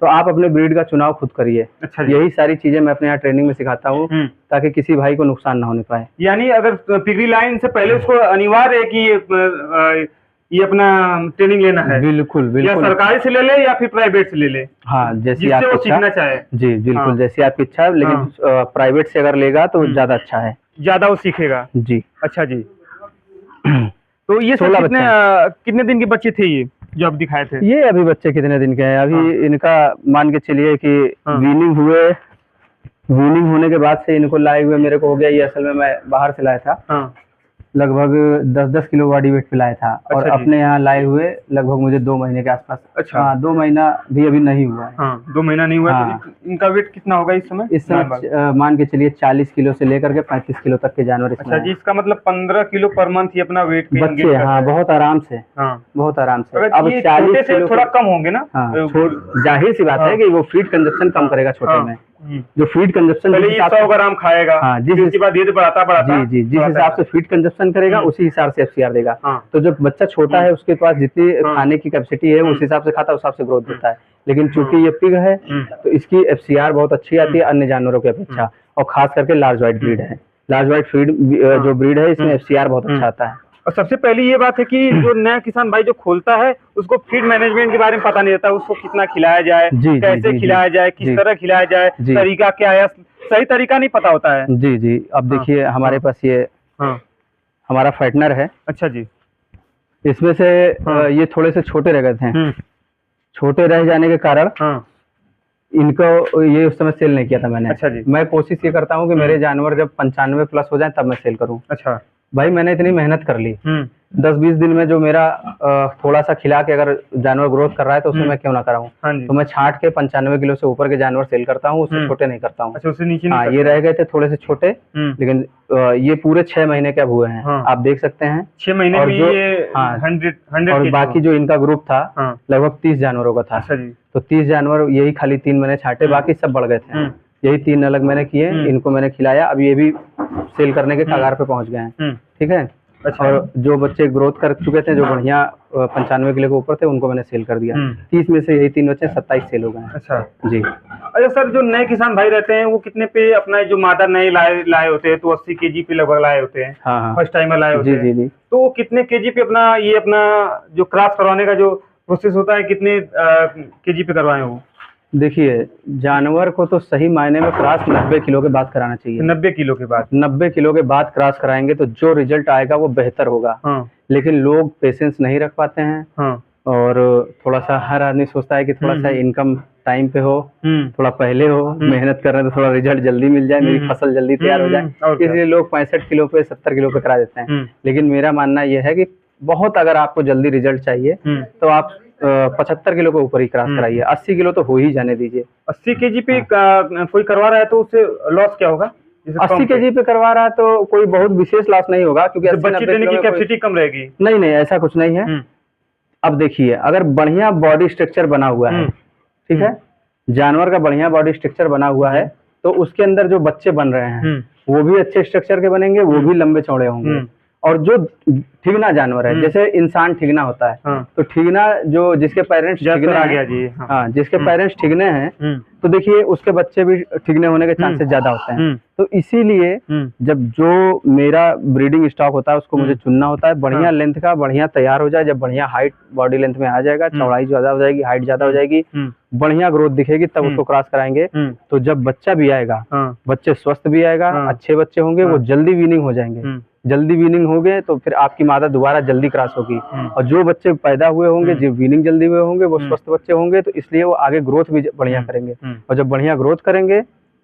Speaker 2: तो आप अपने ब्रीड का चुनाव खुद करिए। अच्छा, यही सारी चीजें मैं अपने यहाँ ट्रेनिंग में सिखाता हूँ ताकि किसी भाई को नुकसान ना होने पाए।
Speaker 1: यानी अगर पिगरी लाइन से पहले उसको अनिवार्य है कि ये अपना ट्रेनिंग लेना है?
Speaker 2: बिल्कुल बिल्कुल।
Speaker 1: या सरकारी से ले ले या फिर प्राइवेट से ले ले?
Speaker 2: हाँ, जैसे
Speaker 1: आप सीखना चाहे।
Speaker 2: जी बिल्कुल, जैसे आपकी इच्छा है। लेकिन प्राइवेट से अगर लेगा तो ज्यादा अच्छा है, ज्यादा
Speaker 1: वो सीखेगा।
Speaker 2: जी।
Speaker 1: अच्छा जी। तो ये कितने दिन के बच्चे थे ये जो आप दिखाए थे?
Speaker 2: ये अभी बच्चे कितने दिन के हैं? अभी इनका मान के चलिए कि वीनिंग होने के बाद से इनको लाए हुए मेरे को हो गया। ये असल में मैं बाहर से लाया था। लगभग 10-10 किलो बॉडी वेट पे लाया था। और अपने यहाँ लाए हुए लगभग मुझे 2 महीने के आसपास। अच्छा। 2 महीना भी अभी नहीं हुआ है।
Speaker 1: 2 महीना नहीं हुआ। तो इनका वेट कितना होगा इस समय?
Speaker 2: इस समय मान के चलिए 40 किलो से लेकर के 35 किलो तक के जानवर।
Speaker 1: अच्छा जी, इसका मतलब 15 किलो पर मंथ ही अपना वेट
Speaker 2: बच्चे। हाँ, बहुत आराम से। बहुत आराम से।
Speaker 1: अब 40 से थोड़ा कम होंगे ना?
Speaker 2: जाहिर सी बात है कि वो फीड कंजप्शन कम करेगा छोटे में। जो फीड कंजप्शन
Speaker 1: पहले ये 100 ग्राम खाएगा,
Speaker 2: हाँ
Speaker 1: फिर उसके बाद धीरे बढ़ाता
Speaker 2: जी जिस हिसाब से फीड कंजप्शन करेगा उसी हिसाब से FCR देगा।
Speaker 1: हाँ।
Speaker 2: तो जो बच्चा छोटा है उसके पास जितनी खाने की कैपेसिटी है उस हिसाब से खाता है, उस हिसाब से ग्रोथ देता है। लेकिन चूंकि ये पिग है तो इसकी FCR बहुत अच्छी आती है अन्य जानवरों की अपेक्षा, और खास करके लार्ज व्हाइट ब्रीड है। लार्ज व्हाइट फीड जो ब्रीड है इसमें FCR बहुत अच्छा आता है।
Speaker 1: और सबसे पहली ये बात है कि जो नया किसान भाई जो खोलता है उसको फीड मैनेजमेंट के बारे में पता नहीं रहता, उसको कितना खिलाया जाए, कैसे खिलाया जाए, किस तरह खिलाया जाए, तरीका क्या है, सही तरीका नहीं पता होता है।
Speaker 2: जी अब देखिए हमारे पास ये हमारा फाइटनर है।
Speaker 1: अच्छा जी।
Speaker 2: इसमें से ये थोड़े से छोटे रह गए थे, छोटे रह जाने के कारण इनको ये उस समय सेल नहीं किया था मैंने।
Speaker 1: अच्छा जी।
Speaker 2: मैं कोशिश ये करता हूँ कि मेरे जानवर जब 95 प्लस हो जाए तब मैं सेल करूँ।
Speaker 1: अच्छा
Speaker 2: भाई मैंने इतनी मेहनत कर ली, 10-20 दिन में जो मेरा थोड़ा सा खिला के अगर जानवर ग्रोथ कर रहा है तो उसमें मैं क्यों ना कराऊं। तो मैं छांट के 95 किलो से ऊपर के जानवर सेल करता हूँ, उससे छोटे नहीं करता हूँ।
Speaker 1: अच्छा, उससे नीचे
Speaker 2: हाँ, ये रह गए थे थोड़े से छोटे, लेकिन ये पूरे 6 महीने के अब हुए हैं। आप देख सकते हैं
Speaker 1: 6 महीने
Speaker 2: और
Speaker 1: में
Speaker 2: जो
Speaker 1: ये 100
Speaker 2: और बाकी जो इनका ग्रुप था लगभग 30 जानवरों का था। तो 30 जानवर यही खाली 3 मैंने छांटे, बाकी सब बढ़ गए थे। यही 3 अलग मैंने किए, इनको मैंने खिलाया, अब ये भी सेल करने के कगार पे पहुंच गए हैं। ठीक है। अच्छा। और जो बच्चे ग्रोथ कर चुके थे, जो बढ़िया 95 किलो के ऊपर थे, उनको मैंने सेल कर दिया। 30 में से यही 3 बच्चे 27 सेल हो गए। अच्छा जी।
Speaker 1: अच्छा सर, जो नए किसान भाई रहते हैं वो कितने पे अपना जो मादा नए लाए होते हैं, तो 80 kg पे लगभग लाए होते हैं।
Speaker 2: हाँ।
Speaker 1: फर्स्ट टाइमर लाए होते हैं।
Speaker 2: जी।
Speaker 1: तो वो कितने kg पे अपना जो क्रॉस करवाने का जो प्रोसेस होता है, कितने kg पे करवाए वो?
Speaker 2: देखिए, जानवर को तो सही मायने में क्रॉस 90 किलो के बाद कराना चाहिए।
Speaker 1: 90 किलो के बाद?
Speaker 2: 90 किलो के बाद क्रॉस कराएंगे तो जो रिजल्ट आएगा वो बेहतर होगा। लेकिन लोग पेशेंस नहीं रख पाते हैं। और थोड़ा सा हर आदमी सोचता है कि थोड़ा सा इनकम टाइम पे हो, थोड़ा पहले हो, मेहनत कर रहे हैं तो थोड़ा रिजल्ट जल्दी मिल जाए, मेरी फसल जल्दी तैयार हो जाए, इसलिए लोग 65 किलो पे 70 किलो पे करा देते हैं। लेकिन मेरा मानना यह है कि बहुत अगर आपको जल्दी रिजल्ट चाहिए तो आप 75 किलो के ऊपर ही क्रॉस कराइए। 80 किलो तो हो ही जाने दीजिए।
Speaker 1: 80 kg पे कोई करवा रहा है तो उससे लॉस क्या होगा?
Speaker 2: 80 kg पे करवा रहा है तो कोई बहुत विशेष लॉस नहीं होगा, क्योंकि
Speaker 1: बच्चे देने की कैपेसिटी कम रहेगी।
Speaker 2: नहीं, ऐसा कुछ नहीं है। अब देखिए, अगर बढ़िया बॉडी स्ट्रक्चर बना हुआ है, ठीक है, जानवर का बढ़िया बॉडी स्ट्रक्चर बना हुआ है, तो उसके अंदर जो बच्चे बन रहे हैं वो भी अच्छे स्ट्रक्चर के बनेंगे, वो भी लंबे चौड़े होंगे। और जो ठिगना जानवर है, जैसे इंसान ठिगना होता है, तो ठिगना जो जिसके पेरेंट्स ठिगने आ गया जी, हाँ, जिसके पेरेंट्स ठिगने हैं, तो देखिए उसके बच्चे भी ठिगने होने के चांसेस ज्यादा होते हैं। तो इसीलिए जब जो मेरा ब्रीडिंग स्टॉक होता है उसको मुझे चुनना होता है बढ़िया लेंथ का, बढ़िया तैयार हो जाए। जब बढ़िया हाइट बॉडी लेंथ में आ जाएगा, चौड़ाई ज्यादा हो जाएगी, हाइट ज्यादा हो जाएगी, बढ़िया ग्रोथ दिखेगी, तब उसको क्रॉस कराएंगे। तो जब बच्चा भी आएगा, बच्चे स्वस्थ भी आएगा, अच्छे बच्चे होंगे, वो जल्दी वीनिंग हो जाएंगे। जल्दी वीनिंग हो गए तो फिर आपकी मादा दोबारा जल्दी क्रॉस होगी। और जो बच्चे पैदा हुए होंगे, जो वीनिंग जल्दी हुए होंगे, वो स्वस्थ बच्चे होंगे, तो इसलिए वो आगे ग्रोथ भी बढ़िया करेंगे। और जब बढ़िया ग्रोथ करेंगे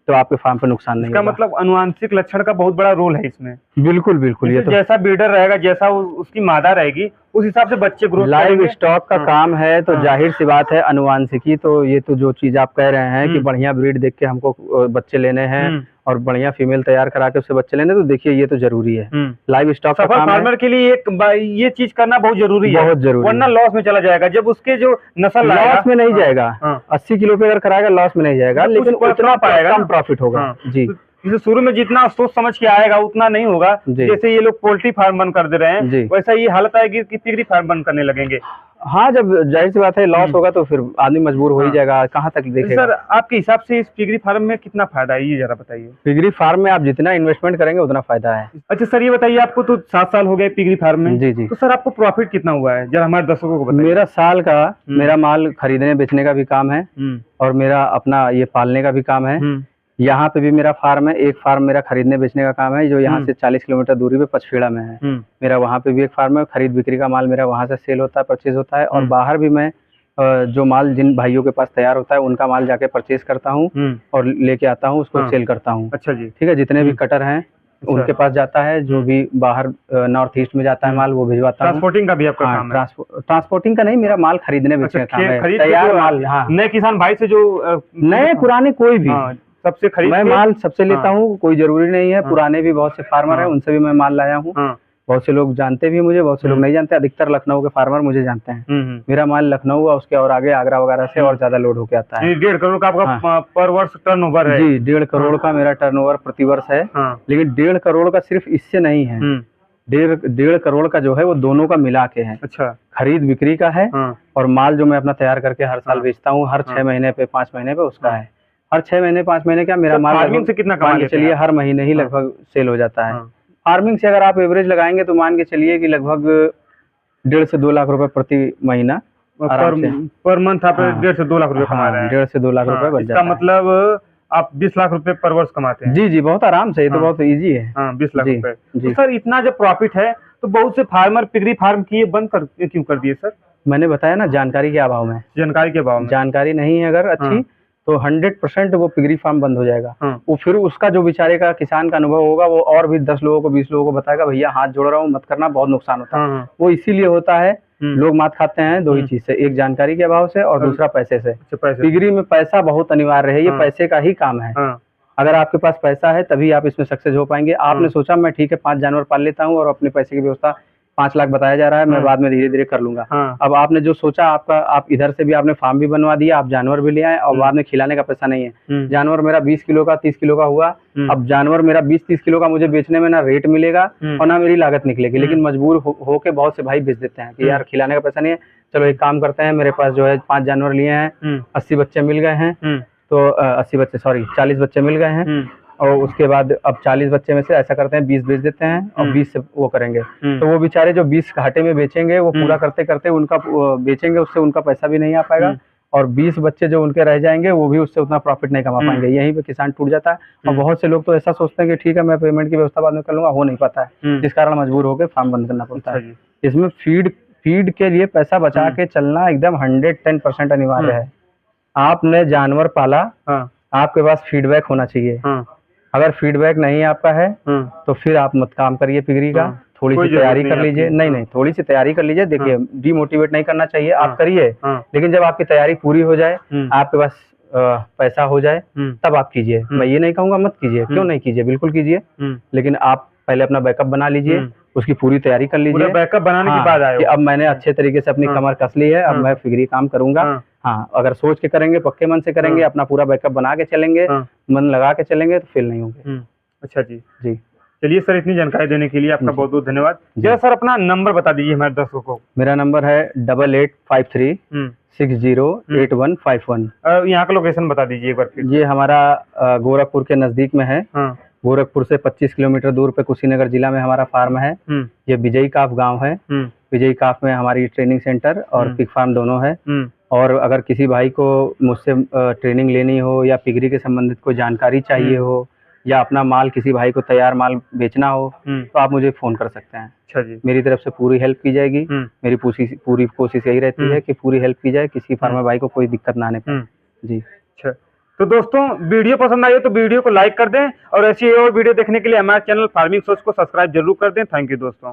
Speaker 2: तो आपके फार्म पे नुकसान नहीं होगा।
Speaker 1: इसका मतलब अनुवांशिक लक्षण का बहुत बड़ा रोल है इसमें।
Speaker 2: बिल्कुल बिल्कुल। ये तो
Speaker 1: जैसा ब्रीडर रहेगा, जैसा उसकी मादा रहेगी, उस हिसाब से बच्चे ग्रोथ करेंगे।
Speaker 2: लाइव स्टॉक का काम है तो जाहिर सी बात है अनुवांशिकी, तो ये तो जो चीज आप कह रहे हैं कि बढ़िया ब्रीड देख के हमको बच्चे लेने हैं और बढ़िया फीमेल तैयार करा के उससे बच्चे लेने, तो देखिए ये तो जरूरी है। लाइव स्टॉक का काम
Speaker 1: फार्मर के लिए ये चीज करना बहुत जरूरी है,
Speaker 2: बहुत जरूरी,
Speaker 1: वरना लॉस में चला जाएगा। जब उसके जो नस्ल
Speaker 2: लॉस में नहीं जाएगा, 80 किलो पे अगर कराएगा लॉस में नहीं जाएगा, लेकिन उतना पाएगा, कम प्रॉफिट होगा। जी,
Speaker 1: जैसे शुरू में जितना सोच समझ के आएगा उतना नहीं होगा। जैसे ये लोग पोल्ट्री फार्म बंद कर दे रहे हैं, वैसा ये हालत आएगी कि पिगरी फार्म बंद करने लगेंगे।
Speaker 2: हाँ, जब जाहिर सी बात है लॉस होगा तो फिर आदमी मजबूर हो ही जाएगा, कहाँ तक देखेगा।
Speaker 1: सर, आपके हिसाब से इस पिगरी फार्म में कितना फायदा है, ये जरा बताइए।
Speaker 2: पिगरी फार्म में आप जितना इन्वेस्टमेंट करेंगे उतना फायदा है।
Speaker 1: अच्छा सर, ये बताइए, आपको तो 7 साल हो गए पिगरी फार्म में।
Speaker 2: जी।
Speaker 1: तो सर आपको प्रॉफिट कितना हुआ है, जरा हमारे दर्शकों को बताइए।
Speaker 2: मेरा साल का मेरा माल खरीदने बेचने का भी काम है और मेरा अपना ये पालने का भी काम है। यहाँ पे भी मेरा फार्म है, एक फार्म मेरा खरीदने बेचने का काम है जो यहाँ से 40 किलोमीटर दूरी पे पचफेड़ा में है। मेरा वहाँ पे भी एक फार्म है, खरीद बिक्री का माल मेरा वहाँ से सेल होता है, परचेज होता है। और बाहर भी मैं जो माल जिन भाइयों के पास तैयार होता है उनका माल जाके परचेज करता हूँ और लेके आता हूँ, उसको सेल करता हूँ। अच्छा जी, ठीक है। जितने भी कटर हैं उनके पास जाता है, जो भी बाहर नॉर्थ ईस्ट में जाता है माल वो भिजवाता हूँ।
Speaker 1: ट्रांसपोर्टिंग का भी आपका काम है?
Speaker 2: ट्रांसपोर्टिंग का नहीं, मेरा माल खरीदने बेचने का काम है, तैयार माल। हाँ,
Speaker 1: नए किसान भाई से जो
Speaker 2: नए पुराने कोई भी
Speaker 1: सबसे खरीद
Speaker 2: मैं माल सबसे लेता हूँ, कोई जरूरी नहीं है। पुराने भी बहुत से फार्मर हैं, उनसे भी मैं माल लाया हूँ। बहुत से लोग जानते भी हैं मुझे, बहुत से लोग नहीं जानते। अधिकतर लखनऊ के फार्मर मुझे जानते हैं। मेरा माल लखनऊ और उसके और आगे आगरा वगैरह से और ज्यादा लोड होके आता है।
Speaker 1: 1.5 करोड़ का आपका पर वर्ष टर्नओवर है?
Speaker 2: जी, 1.5 करोड़ का मेरा टर्नओवर प्रति वर्ष है। लेकिन 1.5 करोड़ का सिर्फ इससे नहीं है, 1.5 करोड़ का जो है वो दोनों का मिला के है।
Speaker 1: अच्छा।
Speaker 2: खरीद बिक्री का है और माल जो मैं अपना तैयार करके हर साल बेचता हूँ, हर 6 महीने पे 5 महीने पे उसका है। हर 6 महीने 5 महीने का मेरा माल
Speaker 1: फार्मिंग से कितना कमा लेते हैं?
Speaker 2: चलिए हर महीने ही लगभग सेल हो जाता है। फार्मिंग से अगर आप एवरेज लगाएंगे तो मान के चलिए कि लगभग 1.5 से 2 लाख रुपए प्रति महीना
Speaker 1: पर मंथ आप 1.5 से 2 लाख रुपए कमा रहे हैं।
Speaker 2: 1.5 से 2 लाख रुपए बच जाता है।
Speaker 1: इसका मतलब आप 20 लाख रुपए पर वर्ष कमाते हैं?
Speaker 2: जी जी, बहुत आराम से, ये तो बहुत इजी है।
Speaker 1: 20 लाख रुपए। तो सर इतना जब प्रॉफिट है तो बहुत से फार्मर पिगरी फार्म किए बंद क्यों कर दिए सर?
Speaker 2: मैंने बताया ना, जानकारी के अभाव में।
Speaker 1: जानकारी के अभाव में? जानकारी
Speaker 2: नहीं है अगर अच्छी तो 100% वो पिगरी फार्म बंद हो जाएगा। वो फिर उसका जो बेचारे का किसान का अनुभव होगा वो और भी 10 लोगों को 20 लोगों को बताएगा भैया हाथ जोड़ रहा हूँ मत करना, बहुत नुकसान होता है। वो इसीलिए होता है, लोग मात खाते हैं 2 ही चीज से, एक जानकारी के अभाव से और दूसरा पैसे से। पिगरी में पैसा बहुत अनिवार्य है, ये पैसे का ही काम है। अगर आपके पास पैसा है तभी आप इसमें सक्सेस हो पाएंगे। आपने सोचा मैं ठीक है 5 जानवर पाल लेता हूँ और अपने पैसे की व्यवस्था 5 लाख बताया जा रहा है, मैं बाद में धीरे धीरे कर लूंगा। अब आपने जो सोचा आप इधर से भी आपने फार्म भी बनवा दिया, आप जानवर भी ले आए और बाद में खिलाने का पैसा नहीं है। जानवर मेरा 20 किलो का 30 किलो का हुआ, अब जानवर मेरा 20-30 किलो का मुझे बेचने में ना रेट मिलेगा और ना मेरी लागत निकलेगी। लेकिन मजबूर होके बहुत से भाई बेच देते हैं कि यार खिलाने का पैसा नहीं है, चलो एक काम करते हैं, मेरे पास जो है 5 जानवर लिए हैं, 80 बच्चे मिल गए हैं, तो 40 बच्चे मिल गए हैं और उसके बाद अब 40 बच्चे में से ऐसा करते हैं 20 बेच देते हैं और 20 से वो करेंगे। तो वो बेचारे जो 20 घाटे में बेचेंगे वो पूरा करते करते उनका बेचेंगे, उससे उनका पैसा भी नहीं आ पाएगा और 20 बच्चे जो उनके रह जाएंगे वो भी उससे उतना प्रॉफिट नहीं कमा पाएंगे। यहीं पे किसान टूट जाता है। और बहुत से लोग तो ऐसा सोचते हैं कि ठीक है मैं पेमेंट की व्यवस्था बाद में कर लूंगा, हो नहीं पाता है, जिस कारण मजबूर होकर फार्म बंद करना पड़ता है। इसमें फीड के लिए पैसा बचा के चलना एकदम 110% अनिवार्य है। आपने जानवर पाला, आपके पास फीडबैक होना चाहिए। अगर फीडबैक नहीं आपका है तो फिर आप मत काम करिए पिगरी का, थोड़ी सी तैयारी कर लीजिए। नहीं, थोड़ी सी तैयारी कर लीजिए। देखिए डीमोटिवेट नहीं करना चाहिए, आप करिए, लेकिन जब आपकी तैयारी पूरी हो जाए, आपके पास पैसा हो जाए, तब आप कीजिए। मैं ये नहीं कहूंगा मत कीजिए, क्यों नहीं कीजिए, बिल्कुल कीजिए, लेकिन आप पहले अपना बैकअप बना लीजिए, उसकी पूरी तैयारी कर लीजिए।
Speaker 1: बैकअप बनाने के बाद आए
Speaker 2: अब मैंने अच्छे तरीके से अपनी कमर कस ली है, अब मैं फिगरी काम करूंगा। अगर सोच के करेंगे, पक्के मन से करेंगे, अपना पूरा बैकअप बना के चलेंगे, मन लगा के चलेंगे तो फेल नहीं होंगे।
Speaker 1: अच्छा जी। चलिए सर, इतनी जानकारी देने के लिए आपका बहुत बहुत धन्यवाद। जरा सर अपना नंबर बता दीजिए हमारे दर्शकों को।
Speaker 2: मेरा नंबर है 8853 608151।
Speaker 1: यहाँ का लोकेशन बता दीजिए एक बार फिर।
Speaker 2: ये हमारा गोरखपुर के नजदीक में है। गोरखपुर से 25 किलोमीटर दूर पे कुशीनगर जिला में हमारा फार्म है। ये विजयी काफ गांव है। विजयी काफ में हमारी ट्रेनिंग सेंटर और पिग फार्म दोनों है। और अगर किसी भाई को मुझसे ट्रेनिंग लेनी हो या पिगरी के संबंधित कोई जानकारी चाहिए हो या अपना माल किसी भाई को तैयार माल बेचना हो तो आप मुझे फोन कर सकते हैं।
Speaker 1: अच्छा जी।
Speaker 2: मेरी तरफ से पूरी हेल्प की जाएगी। मेरी पूरी कोशिश यही रहती है कि पूरी हेल्प की जाए, किसी फार्मर भाई को कोई दिक्कत ना आने पाए। जी।
Speaker 1: अच्छा, तो दोस्तों वीडियो पसंद आई हो तो वीडियो को लाइक कर दें और ऐसी और वीडियो देखने के लिए हमारे चैनल फार्मिंग सोच को सब्सक्राइब जरूर कर दें। थैंक यू दोस्तों।